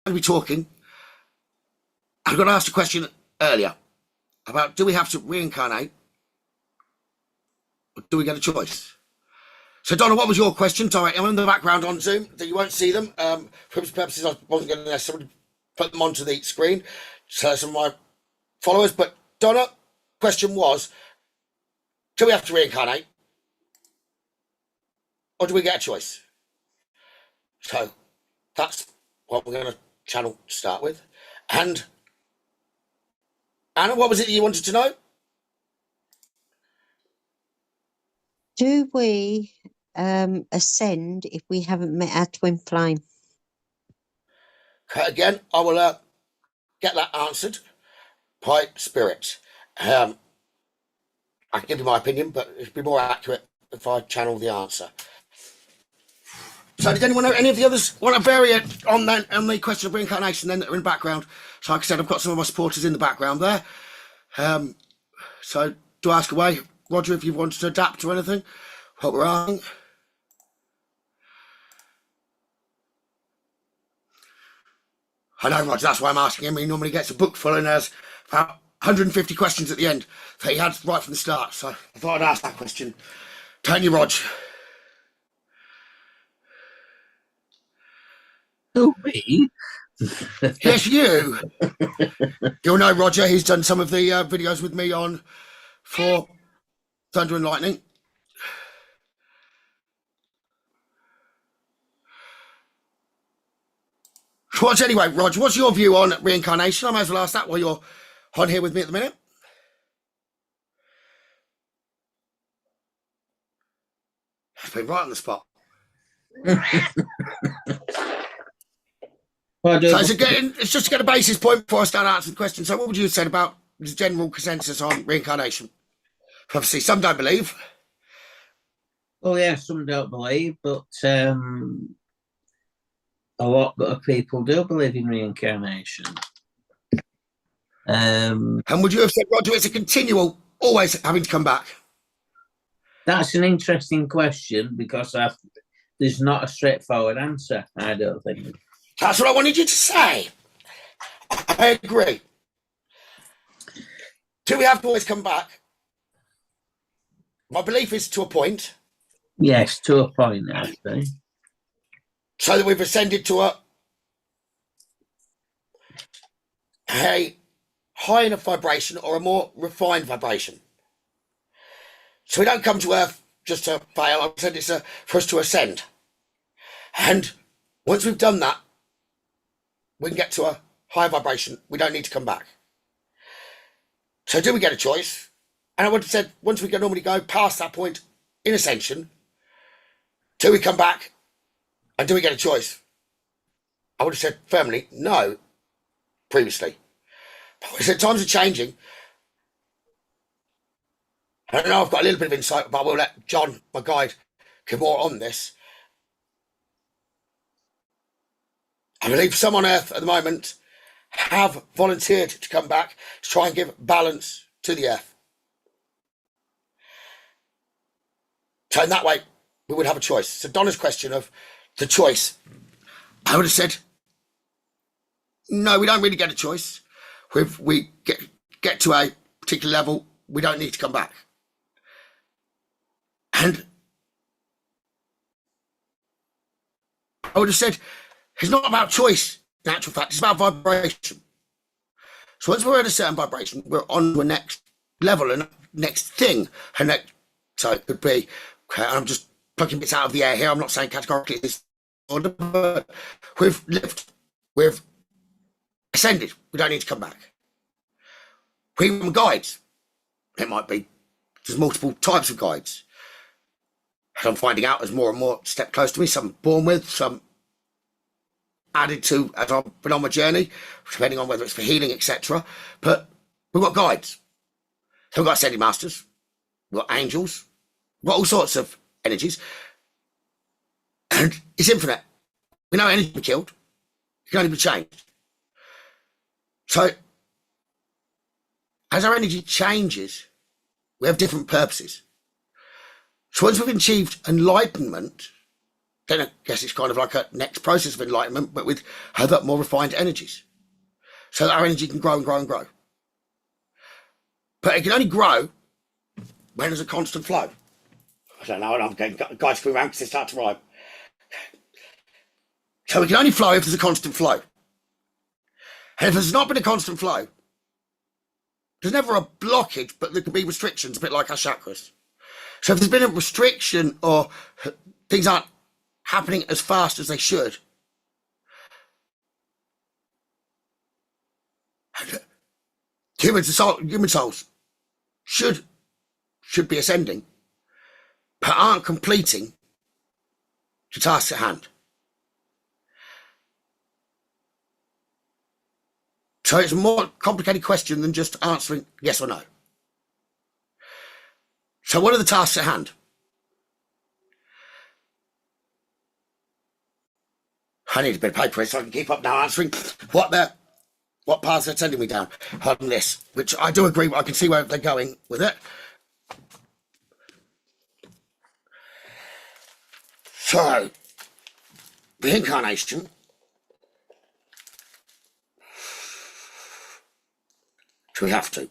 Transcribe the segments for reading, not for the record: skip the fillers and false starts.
to be talking. I got asked a question earlier about, do we have to reincarnate, or do we get a choice? So, Donna, what was your question? Sorry, I'm in the background on Zoom, that you won't see them. For purposes, I wasn't going to necessarily put them onto the screen, so some of my followers. But Donna, question was, do we have to reincarnate, or do we get a choice? So that's what we're going to channel to start with. And Anna, what was it that you wanted to know? Do we ascend if we haven't met our twin flame? Okay, again, I will get that answered by spirit. I can give you my opinion, but it'd be more accurate if I channel the answer. So did anyone know, any of the others want to vary it on the question of reincarnation then that are in the background? So like I said, I've got some of my supporters in the background there. So do ask away, Roger, if you wanted to adapt to anything, what we're asking. I know, Roger, that's why I'm asking him. He normally gets a book full and has about 150 questions at the end that he had right from the start. So I thought I'd ask that question. Don't you, Roger? Who, me? Yes, you. You'll know Roger. He's done some of the videos with me on for Thunder and Lightning. What's anyway, Roger, what's your view on reincarnation? I might as well ask that while you're on here with me at the minute. That's been right on the spot. So it's just to get a basis point before I start answering the question. So what would you have said about the general consensus on reincarnation? Obviously, some don't believe. Oh, yeah, some don't believe, but a lot of people do believe in reincarnation. And would you have said, Roger, it's a continual, always having to come back? That's an interesting question, because there's not a straightforward answer, I don't think. That's what I wanted you to say. I agree. Do we have to always come back? My belief is to a point. Yes, to a point, I think. So that we've ascended to a high enough vibration or a more refined vibration. So we don't come to Earth just to fail. I said it's for us to ascend. And once we've done that, we can get to a high vibration. We don't need to come back. So do we get a choice? And I would have said, once we can normally go past that point in ascension, do we come back and do we get a choice? I would have said firmly no previously. But I said times are changing. I know I've got a little bit of insight, but I will let John, my guide, give more on this. I believe some on Earth at the moment have volunteered to come back to try and give balance to the Earth. So in that way, we would have a choice. So Donna's question of the choice, I would have said, no, we don't really get a choice. If we get to a particular level, we don't need to come back. And I would have said, it's not about choice, in actual fact, it's about vibration. So once we're at a certain vibration, we're on to a next level and next thing. And so it could be, okay, I'm just plucking bits out of the air here. I'm not saying categorically this order, but we've lived, we've ascended. We don't need to come back. We want guides. It might be, there's multiple types of guides. And I'm finding out as more and more step close to me, some born with, some added to as I've been on my journey, depending on whether it's for healing, etc. But we've got guides. So we've got ascended masters, we've got angels, we've got all sorts of energies. And it's infinite. We know energy can be killed. It can only be changed. So as our energy changes, we have different purposes. So once we've achieved enlightenment, then I guess it's kind of like a next process of enlightenment, but with other more refined energies. So that our energy can grow and grow and grow. But it can only grow when there's a constant flow. I don't know, I'm getting guys coming around because they start to rhyme. So it can only flow if there's a constant flow. And if there's not been a constant flow, there's never a blockage, but there can be restrictions, a bit like our chakras. So if there's been a restriction or things aren't happening as fast as they should, human souls should be ascending, but aren't completing the tasks at hand. So it's a more complicated question than just answering yes or no. So what are the tasks at hand? I need a bit of paper so I can keep up now answering what paths they're sending me down on this, which I do agree, I can see where they're going with it. So, reincarnation. Do we have to?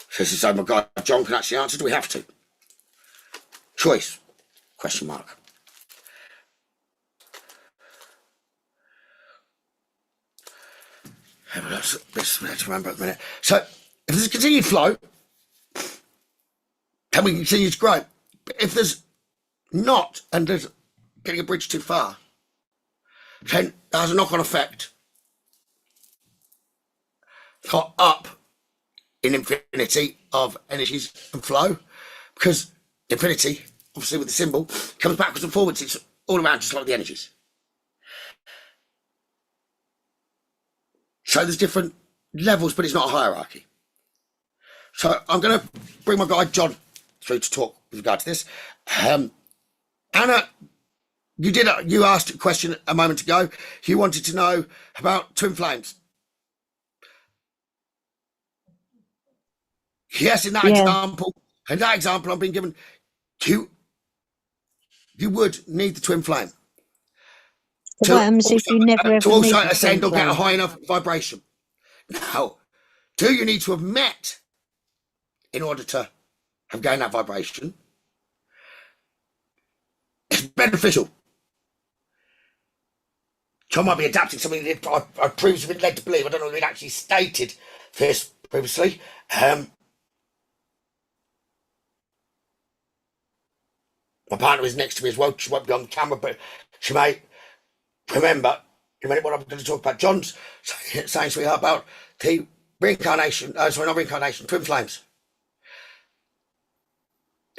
So this is, oh my God, John can actually answer, do we have to? Choice, question mark. This to remember at the minute. So if there's a continued flow, then we continue to grow. But if there's not, and there's getting a bridge too far, then that has a knock-on effect. Got up in infinity of energies and flow, because infinity, obviously with the symbol, comes backwards and forwards. It's all around just like the energies. So there's different levels, but it's not a hierarchy. So I'm going to bring my guy John through to talk with regard to this. Anna, you asked a question a moment ago. You wanted to know about twin flames. Yes, in that example, I'm being given, you would need the twin flame. So what happens if you never to ever also meet ascend or get a flame? high enough vibration. Now, do you need to have met in order to have gained that vibration? It's beneficial. John might be adapting something that I've previously been led to believe. I don't know if it actually stated this previously. My partner is next to me as well. She won't be on camera, but she may remember in a minute what I'm going to talk about. John's saying to me about the reincarnation, not reincarnation, twin flames.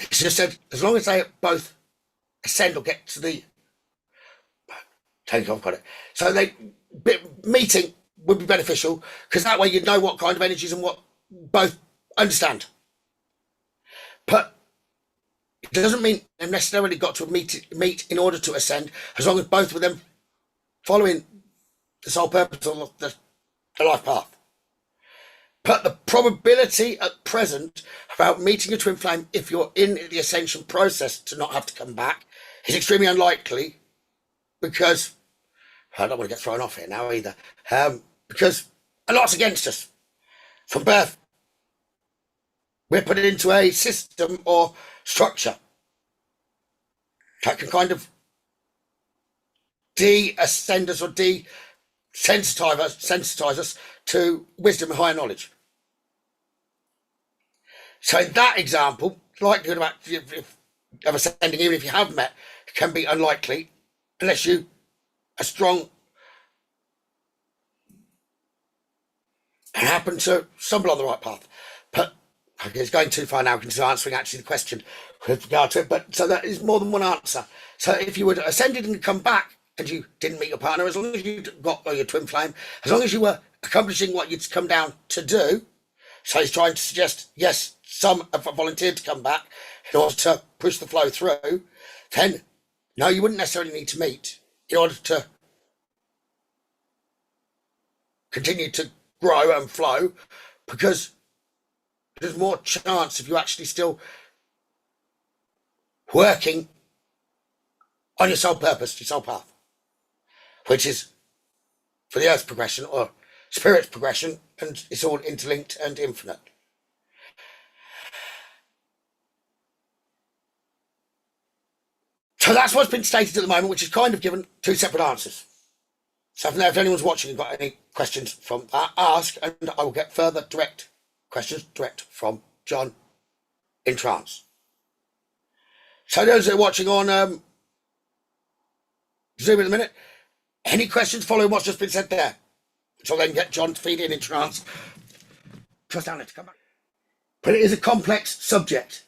He just said, as long as they both ascend or get to the take off, got it. So meeting would be beneficial, because that way you'd know what kind of energies and what both understand. But it doesn't mean they've necessarily got to meet in order to ascend, as long as both of them following the sole purpose of the life path. But the probability at present about meeting a twin flame, if you're in the ascension process, to not have to come back is extremely unlikely, because I don't want to get thrown off here now either, because a lot's against us from birth. We're put into a system or structure that can kind of de-ascend us or desensitize us to wisdom and higher knowledge. So in that example, likelihood of ascending, even if you have met, can be unlikely unless you are strong and happen to stumble on the right path. But it's going too far now into answering actually the question with regard to it. But so that is more than one answer. So if you were ascended and come back and you didn't meet your partner, as long as you got your twin flame, as long as you were accomplishing what you'd come down to do. So he's trying to suggest, yes, some have volunteered to come back in order to push the flow through. Then, no, you wouldn't necessarily need to meet in order to continue to grow and flow, because there's more chance of you actually still working on your soul purpose, your soul path, which is for the earth's progression or spirit's progression, and it's all interlinked and infinite. So that's what's been stated at the moment, which is kind of given two separate answers. So if anyone's watching and got any questions from that, ask, and I will get further direct questions direct from John in trance. So those that are watching on Zoom in a minute, any questions following what's just been said there? So then get John to feed in trance. Trust Anna to come back. But it is a complex subject.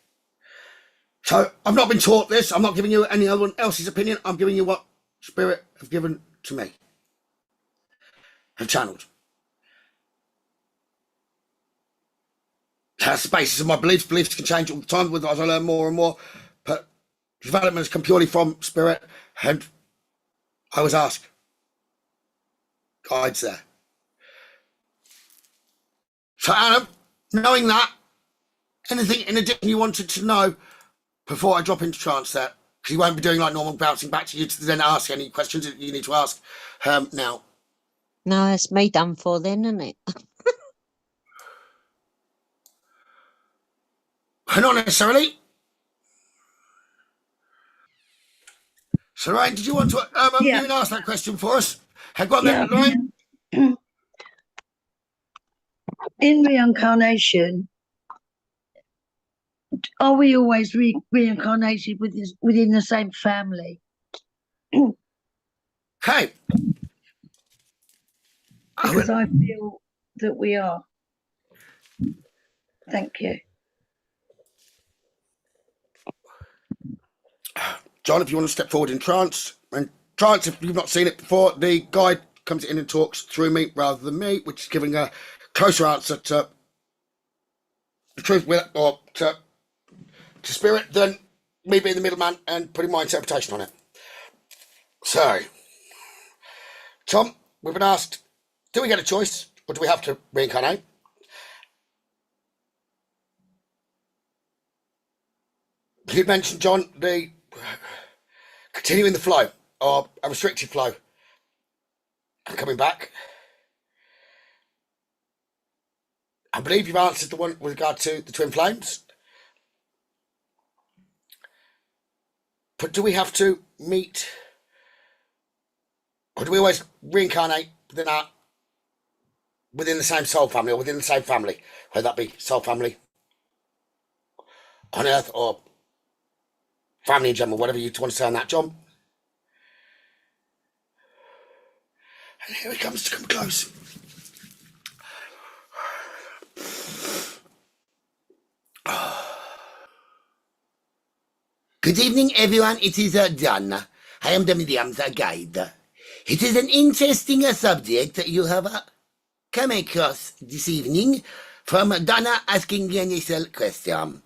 So I've not been taught this. I'm not giving you anyone else's opinion. I'm giving you what Spirit have given to me, have channeled. That's the basis of my beliefs. Beliefs can change all the time as I learn more and more. But developments come purely from Spirit. And I was asked guides there. So Anna, knowing that, anything in addition you wanted to know before I drop into trance there? Because you won't be doing like normal bouncing back to you to then ask any questions that you need to ask now. No, it's me done for then, isn't it? Not necessarily. So, Lorraine, did you want to you and ask that question for us? Go on then, Lorraine. In reincarnation, are we always reincarnated within the same family? Hey. Because I feel that we are. Thank you. John, if you want to step forward in trance, and trance, if you've not seen it before, the guide comes in and talks through me rather than me, which is giving a closer answer to the truth or to Spirit than me being the middleman and putting my interpretation on it. So, Tom, we've been asked, do we get a choice or do we have to reincarnate? You mentioned, John, the continuing the flow or a restricted flow and coming back. I believe you've answered the one with regard to the twin flames. But do we have to meet, or do we always reincarnate within the same soul family or within the same family, whether that be soul family on Earth or family in general, whatever you want to say on that, John? And here he comes to come close. Good evening, everyone. It is John. I am the medium's guide. It is an interesting subject you have come across this evening from Donna asking the initial question.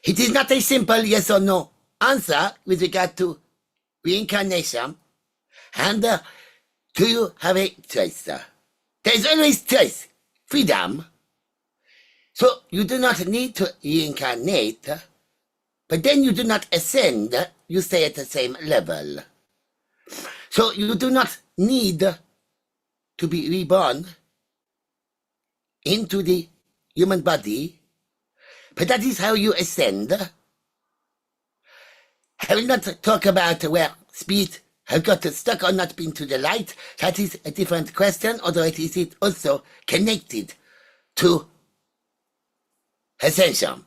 It is not a simple yes or no answer with regard to reincarnation and do you have a choice? There is always choice, freedom. So you do not need to reincarnate, but then you do not ascend, you stay at the same level. So you do not need to be reborn into the human body, but that is how you ascend. I will not talk about where spirit have got stuck or not been to the light. That is a different question, although it is also connected to ascension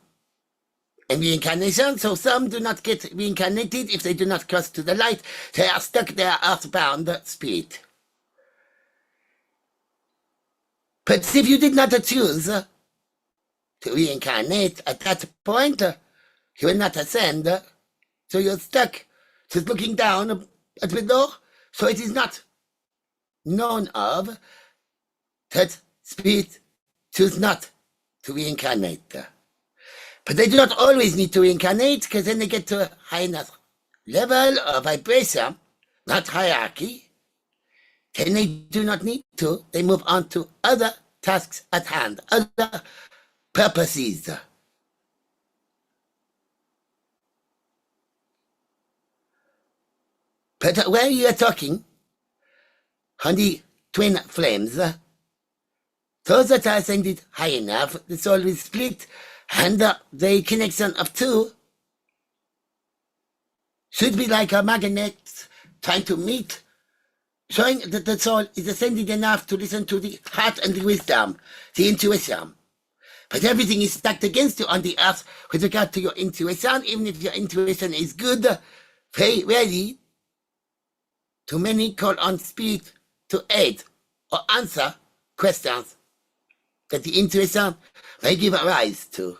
and reincarnation. So some do not get reincarnated if they do not cross to the light. They are stuck there, earthbound spirit. But if you did not choose to reincarnate at that point, you will not ascend. So you're stuck just looking down at below. So it is not known of that spirit choose not to reincarnate. But they do not always need to reincarnate, because then they get to a high enough level of vibration, not hierarchy. Then they do not need to. They move on to other tasks at hand, other purposes. But where you are talking on the twin flames, those that are ascended high enough, the soul will split, and the connection of two should be like a magnet trying to meet, showing that the soul is ascended enough to listen to the heart and the wisdom, the intuition. But everything is stacked against you on the earth with regard to your intuition, even if your intuition is good, very ready to many call on spirit to aid or answer questions that the intuition may give rise to.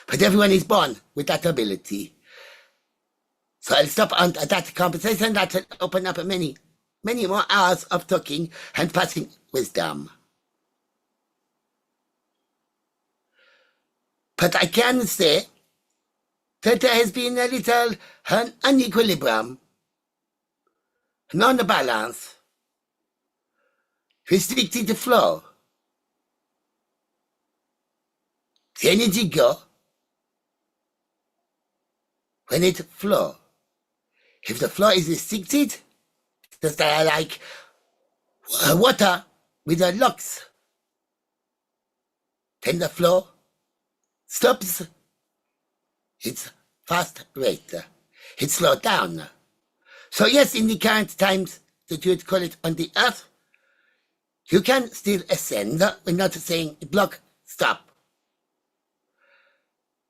But everyone is born with that ability. So I'll stop on that conversation. That will open up many more hours of talking and passing wisdom. But I can say that there has been a little unequilibrium, non-balance, restricted flow. The energy go when it flow. If the flow is restricted, just like water with the locks, then the flow stops its fast rate. It slows down. So yes, in the current times that you would call it on the earth, you can still ascend. We're not saying block, stop.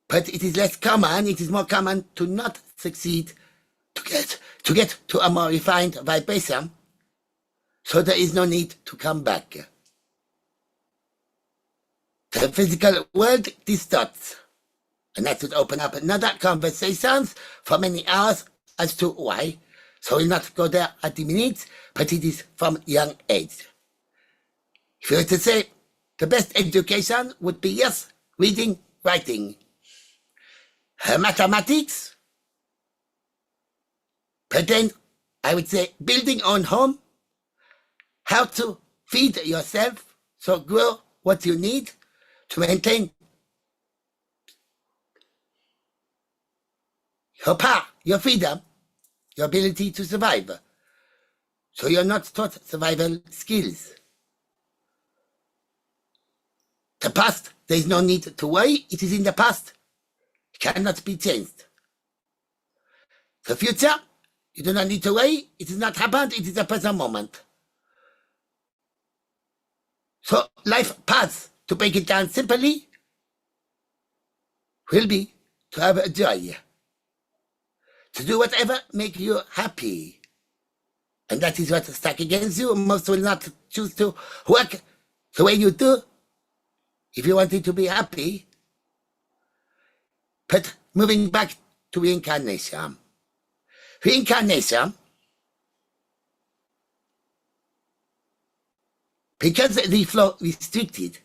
But it is less common, it is more common to not succeed to get to a more refined vibration, so there is no need to come back. The physical world distorts, and that would open up another conversations for many hours as to why. So we'll not go there at the minute, but it is from young age. If you were to say the best education would be, yes, reading, writing, mathematics, but then I would say building on home, how to feed yourself, so grow what you need to maintain your power, your freedom, your ability to survive. So you're not taught survival skills. The past, there is no need to worry. It is in the past. It cannot be changed. The future, you do not need to worry. It has not happened. It is a present moment. So life paths, to break it down simply, will be to have a joy, to do whatever makes you happy. And that is what is stuck against you. Most will not choose to work the way you do if you wanted to be happy. But moving back to reincarnation. Reincarnation, because the flow restricted,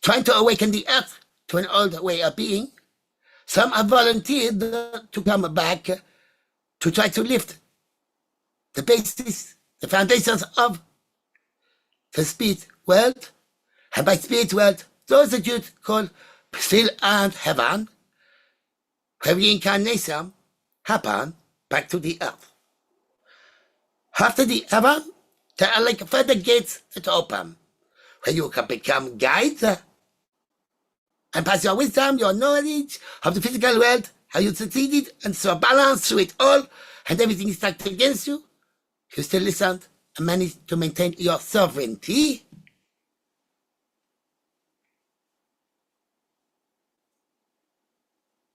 trying to awaken the earth to an old way of being, some have volunteered to come back to try to lift the basis, the foundations of the spirit world. And by spirit world, those that you call still aren't heaven, where reincarnation happen back to the earth. After the heaven, there are like further gates that open, where you can become guides and pass your wisdom, your knowledge of the physical world, how you succeeded, and so balance through it all, and everything is stacked against you. You still listen and manage to maintain your sovereignty.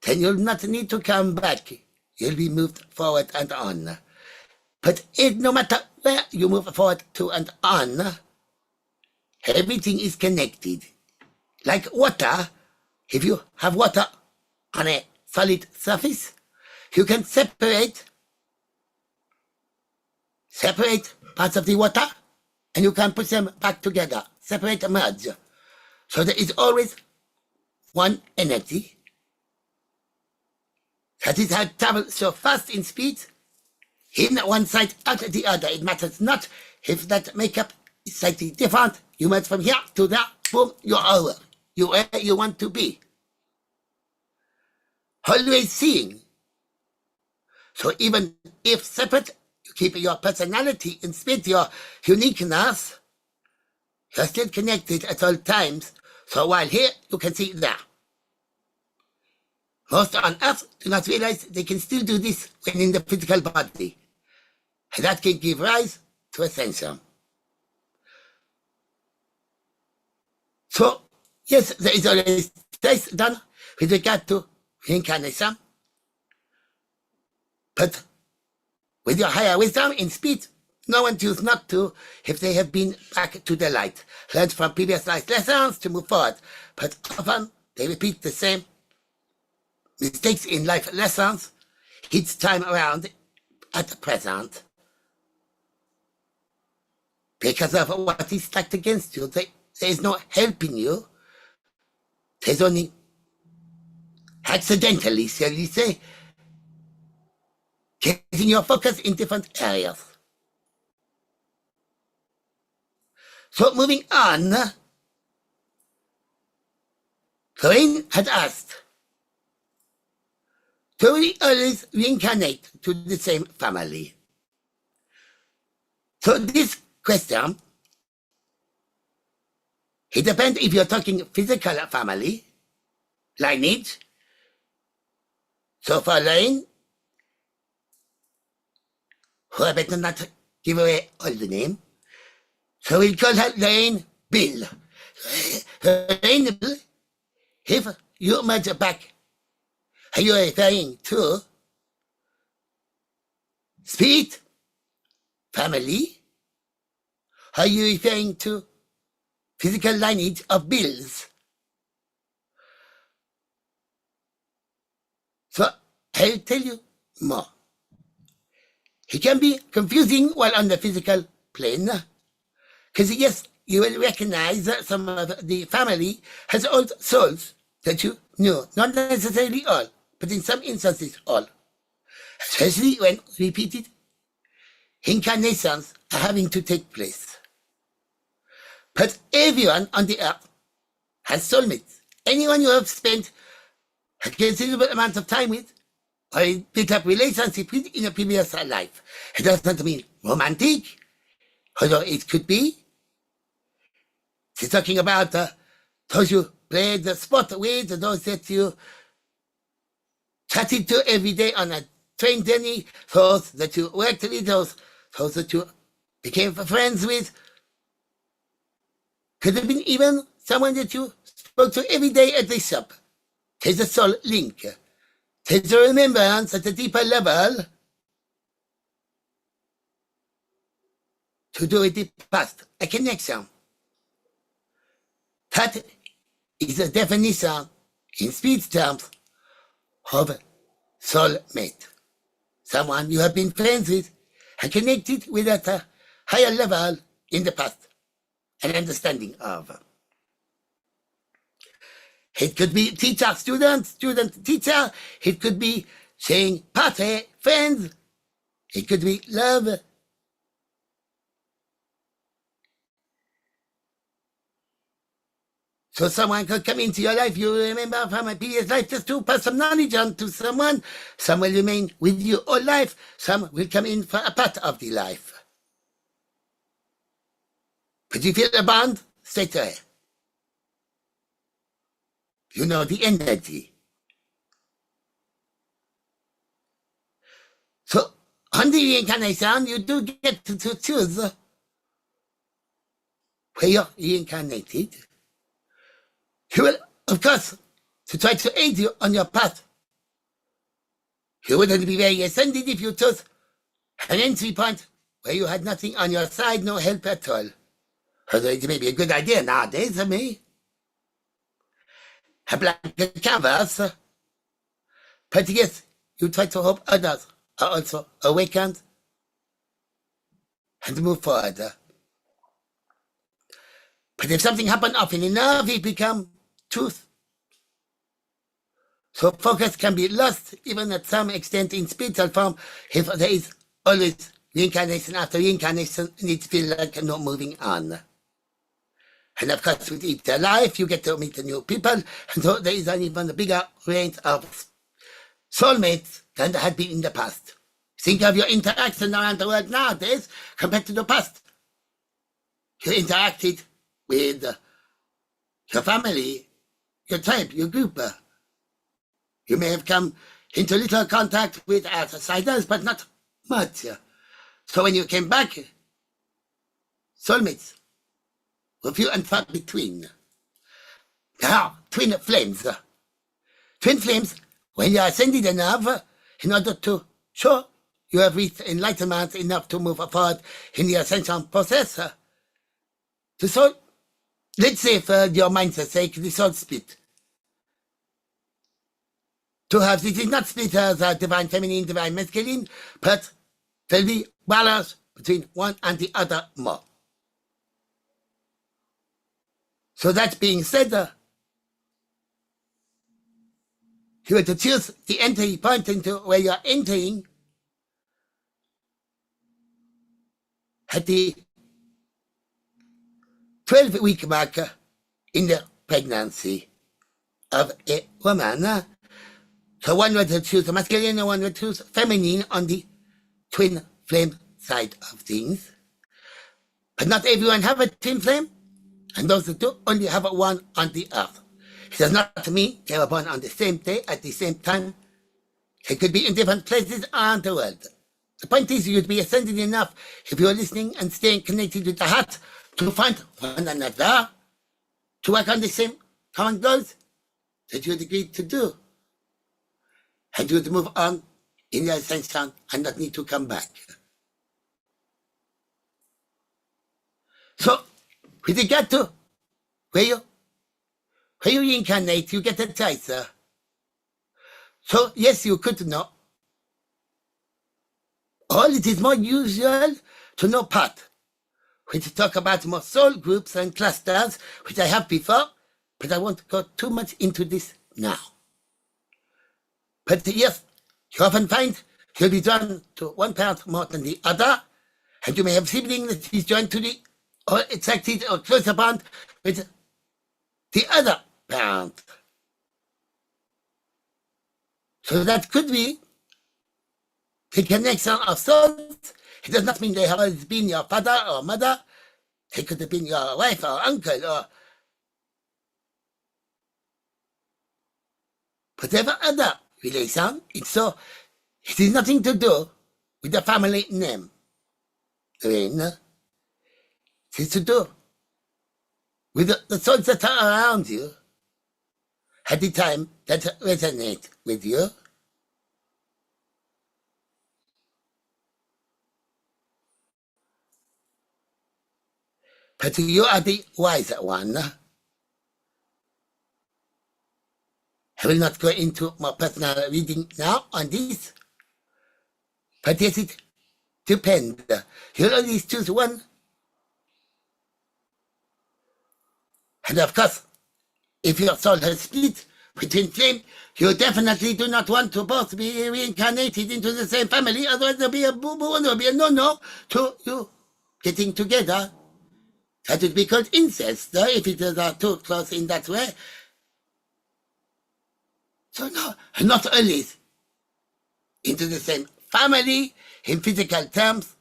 Then you'll not need to come back. You'll be moved forward and on. But no matter where you move forward to and on, everything is connected. Like water, if you have water on a solid surface, you can separate parts of the water, and you can put them back together, separate, merge. So there is always one energy. That is how it travels so fast in speed, in one side out the other. It matters not if that makeup is slightly different. You move from here to there, boom, you're over. You're where you want to be. Always seeing So even if separate, you keep your personality in spirit, your uniqueness, you're still connected at all times. So while here, you can see there. Most on Earth do not realize they can still do this when in the physical body. And that can give rise to Ascension. So, yes, there is always test done with regard to reincarnation. But with your higher wisdom in speed, no one chooses not to if they have been back to the light, learned from previous life lessons to move forward. But often they repeat the same mistakes in life lessons each time around at the present. Because of what is stacked against you, there is no helping you. There's only accidentally, shall we say, getting your focus in different areas. So moving on, Lorraine had asked, do we always reincarnate to the same family? So this question, it depends if you're talking physical family, lineage. So for Lorraine, who I better not give away all the name, so we'll call her Lorraine Bill. Lorraine Bill, if you merge back, are you referring to spirit, family? Are you referring to physical lineage of bills? So I'll tell you more. It can be confusing while on the physical plane, because yes, you will recognize that some of the family has old souls that you knew, not necessarily all, but in some instances all, especially when repeated incarnations are having to take place. But everyone on the earth has soulmates. Anyone you have spent a considerable amount of time with or built up relationship with in a previous life. It doesn't mean romantic, although it could be. She's talking about those you played the sport with, those that you chatted to every day on a train journey, those that you worked with, those that you became friends with. Could have been even someone that you spoke to every day at the shop. There's a soul link. There's a remembrance at a deeper level to do with the past, a connection. That is a definition in speech terms of soulmate. Someone you have been friends with and connected with at a higher level in the past, an understanding of. It could be teacher, student, student, teacher. It could be saying party, friends. It could be love. So someone could come into your life, you remember from a previous life, just to pass some knowledge on to someone. Some will remain with you all life. Some will come in for a part of the life. But you feel a bond straight away. You know the energy. So on the reincarnation, you do get to choose where you're reincarnated. He will, of course, to try to aid you on your path. You wouldn't be very ascended if you chose an entry point where you had nothing on your side, no help at all. Although it may be a good idea nowadays for me. A blank canvas. But yes, you try to hope others are also awakened and move forward. But if something happens often enough, it becomes truth. So focus can be lost, even at some extent in spiritual form, if there is always reincarnation after reincarnation, and it feels like not moving on. And of course, with each life, you get to meet new people, and so there is an even bigger range of soulmates than there had been in the past. Think of your interaction around the world nowadays compared to the past. You interacted with your family, your tribe, your group. You may have come into little contact with outsiders, but not much. So when you came back, soulmates were few and far between. Now, twin flames. Twin flames, when you are ascended enough, in order to show you have reached enlightenment enough to move forward in the ascension process, the soul, let's say for your mind's sake, the soul split. To have this is not split as a divine feminine, divine masculine, but there'll be balance between one and the other more. So that being said, you were to choose the entry point into where you are entering at the 12-week marker in the pregnancy of a woman. So one would choose masculine and one would choose feminine on the twin flame side of things. But not everyone have a twin flame, and those that do only have one on the earth. It does not mean they were born on the same day at the same time. They could be in different places around the world. The point is you'd be ascended enough if you're listening and staying connected with the heart to find one another, to work on the same common goals that you'd agreed to do. And you'd move on in your ascension and not need to come back. So, with regard to where you reincarnate, you get a choice. So, yes, you could know. Or it is more usual to know part, which talk about more soul groups and clusters, which I have before, but I won't go too much into this now. But yes, you often find you'll be drawn to one parent more than the other, and you may have siblings that is joined to the or attracted or closer bond with the other parent. So that could be the connection of souls. It does not mean they have always been your father or mother. They could have been your wife or uncle or whatever other relation. So it is nothing to do with the family name. It is to do with the souls that are around you at the time that resonate with you. But you are the wiser one. I will not go into more personal reading now on this. But yes, it depends. You'll always choose one. And of course, if your soul has split between flame, you definitely do not want to both be reincarnated into the same family, otherwise there'll be a boo-boo and there'll be a no-no to you getting together. That would be called incest, if it is too close in that way. So no, not always into the same family in physical terms,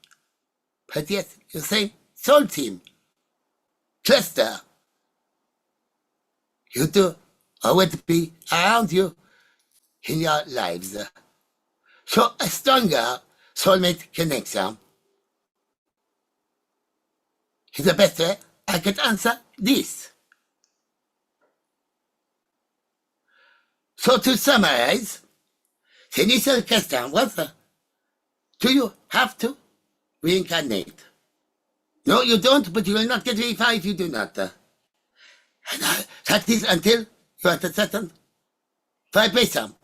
but yes, the same soul team, cluster. You two are would be around you in your lives. So a stronger soulmate connection is the best way I could answer this. So to summarize, the initial question was, do you have to reincarnate? No, you don't, but you will not get very far if you do not. And that is until you are at a certain vibration.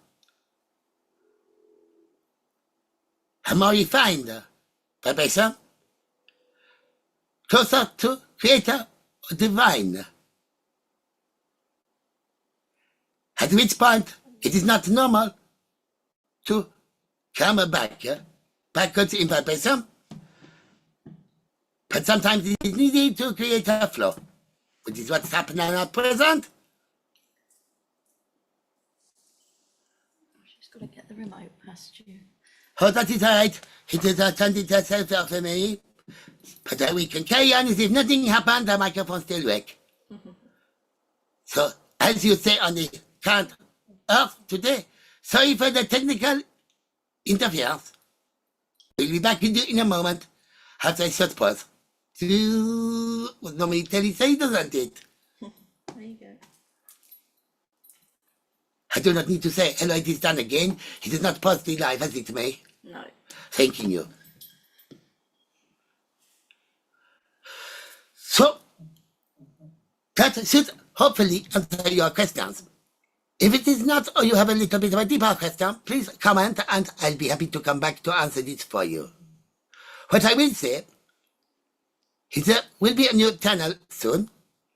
A more refined vibration, closer to Creator or Divine. At which point it is not normal to come back, backwards in vibration, but sometimes it is needed to create a flow, which is what's happening at present. She's got to get the remote past you. Oh, that is right. It is attended herself for me. But we can carry on as if nothing happened. The microphone still work. So, as you say on the count of today, sorry for the technical interference. We'll be back with you in a moment. Have a short pause. What normally Telly say, doesn't it? There you go. I do not need to say, hello, it is done again. It is not paused the live, has it, May? No. Thanking you. So, that should hopefully answer your questions. If it is not, or you have a little bit of a deeper question, please comment and I'll be happy to come back to answer this for you. What I will say is there will be a new channel soon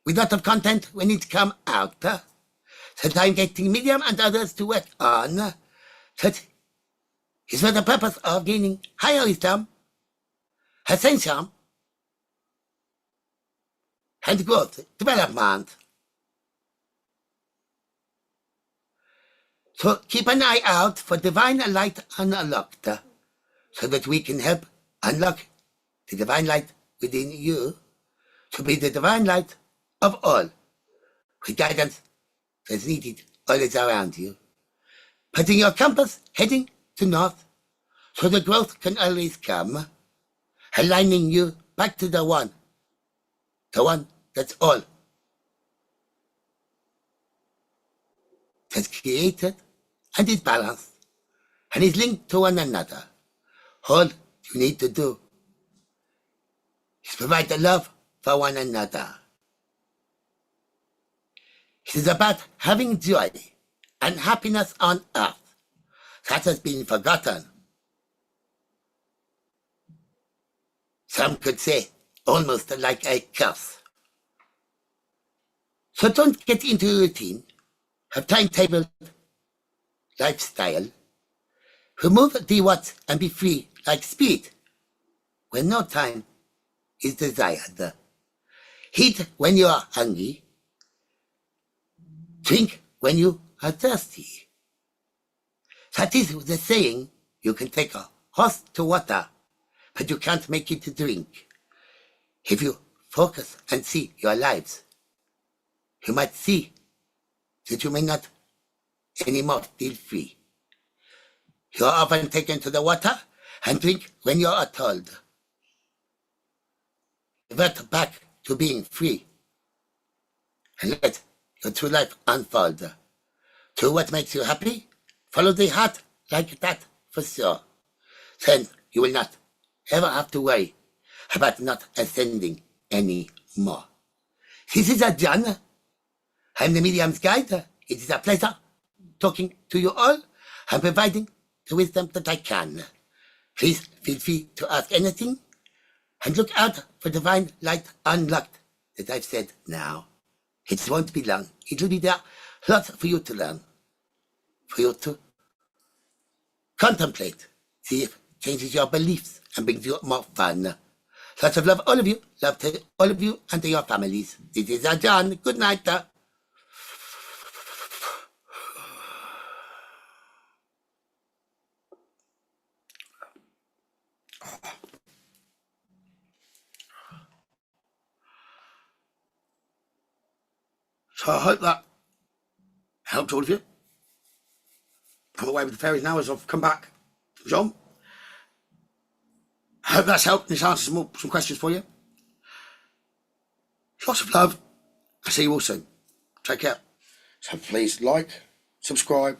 with a lot of content when it comes out that I'm getting Medium and others to work on. That is for the purpose of gaining higher wisdom, ascension, and growth, development. So keep an eye out for Divine Light Unlocked so that we can help unlock the Divine Light within you to be the Divine Light of all, with guidance that's needed always around you. Putting your compass heading to north so the growth can always come, aligning you back to the one that's all, that's created and is balanced and is linked to one another. All you need to do is provide the love for one another. It is about having joy and happiness on earth that has been forgotten. Some could say almost like a curse. So don't get into a routine, a timetable lifestyle. Remove the what and be free like spirit when no time is desired. Eat when you are hungry. Drink when you are thirsty. That is the saying, you can take a horse to water, but you can't make it to drink. If you focus and see your lives, you might see that you may not anymore feel free. You are often taken to the water and drink when you are told. Revert back to being free and let your true life unfold. Do what makes you happy. Follow the heart like that for sure. Then you will not ever have to worry about not ascending anymore. This is a John. I'm the Medium's Guide. It is a pleasure talking to you all and providing the wisdom that I can. Please feel free to ask anything and look out for Divine Light Unlocked that I've said now. It won't be long. It will be there. Lots for you to learn. For you to contemplate. See if it changes your beliefs and brings you more fun. Lots of love, all of you. Love to all of you and to your families. This is John. Good night. So I hope that helped all of you. I'm away with the fairies now as I've come back to John. I hope that's helped and it's answered some questions for you. Lots of love. I'll see you all soon. Take care. So please like, subscribe,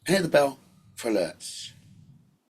and hit the bell for alerts.